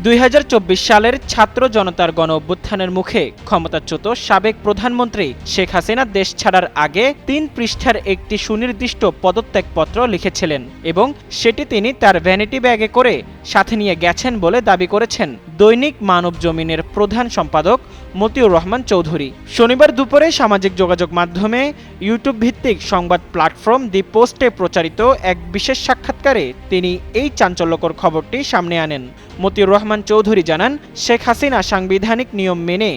2024 সালের ছাত্র জনতার গণ অভ্যুত্থানের মুখে ক্ষমতাচ্যুত সাবেক প্রধানমন্ত্রী শেখ হাসিনা দেশ ছাড়ার আগে 3 পৃষ্ঠার একটি সুনির্দিষ্ট পদত্যাগপত্র লিখেছিলেন এবং সেটি তিনি তার ভ্যানিটি ব্যাগে করে সাথে নিয়ে গেছেন বলে দাবি করেছেন দৈনিক মানবজমিনের প্রধান সম্পাদক মতিউর রহমান চৌধুরী। শনিবার দুপুরে সামাজিক যোগাযোগ মাধ্যমে ইউটিউব ভিত্তিক সংবাদ প্ল্যাটফর্ম দি পোস্টে প্রচারিত এক বিশেষ সাক্ষাৎকারে তিনি এই চাঞ্চল্যকর খবরটি সামনে আনেন। মতিউর রহমান চৌধুরী জানান, শেখ হাসিনা সাংবিধানিক নিয়ম মেনে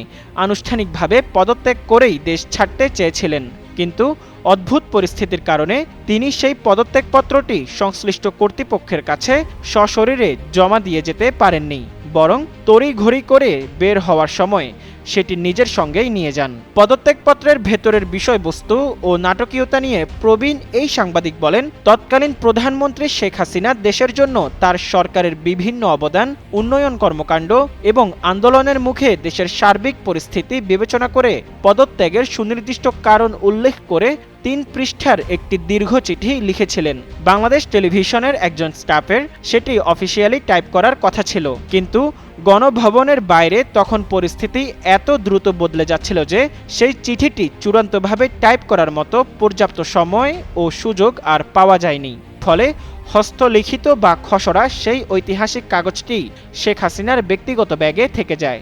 আনুষ্ঠানিকভাবে পদত্যাগ করেই দেশ ছাড়তে চেয়েছিলেন, কিন্তু অদ্ভুত পরিস্থিতির কারণে তিনি সেই পদত্যাগপত্রটি সংশ্লিষ্ট কর্তৃপক্ষের কাছে সশরীরে জমা দিয়ে যেতে পারেননি, বরং তড়িঘড়ি করে বের হওয়ার সময় সেটি নিজের সঙ্গেই নিয়ে যান। পদত্যাগপত্রের ভেতরের বিষয়বস্তু ও নাটকীয়তা নিয়ে প্রবীণ এই সাংবাদিক বলেন, তৎকালীন প্রধানমন্ত্রী শেখ হাসিনা দেশের জন্য তার সরকারের বিভিন্ন অবদান, উন্নয়ন কর্মকাণ্ড এবং আন্দোলনের মুখে দেশের সার্বিক পরিস্থিতি বিবেচনা করে পদত্যাগের সুনির্দিষ্ট কারণ উল্লেখ করে 3 পৃষ্ঠার একটি দীর্ঘ চিঠি লিখেছিলেন। বাংলাদেশ টেলিভিশনের একজন স্টাফের সেটি অফিসিয়ালি টাইপ করার কথা ছিল, কিন্তু গণভবনের বাইরে তখন পরিস্থিতি এত দ্রুত বদলে যাচ্ছিল যে সেই চিঠিটি চূড়ান্তভাবে টাইপ করার মতো পর্যাপ্ত সময় ও সুযোগ আর পাওয়া যায়নি। ফলে হস্তলিখিত বা খসড়া সেই ঐতিহাসিক কাগজটি শেখ হাসিনার ব্যক্তিগত ব্যাগে থেকে যায়।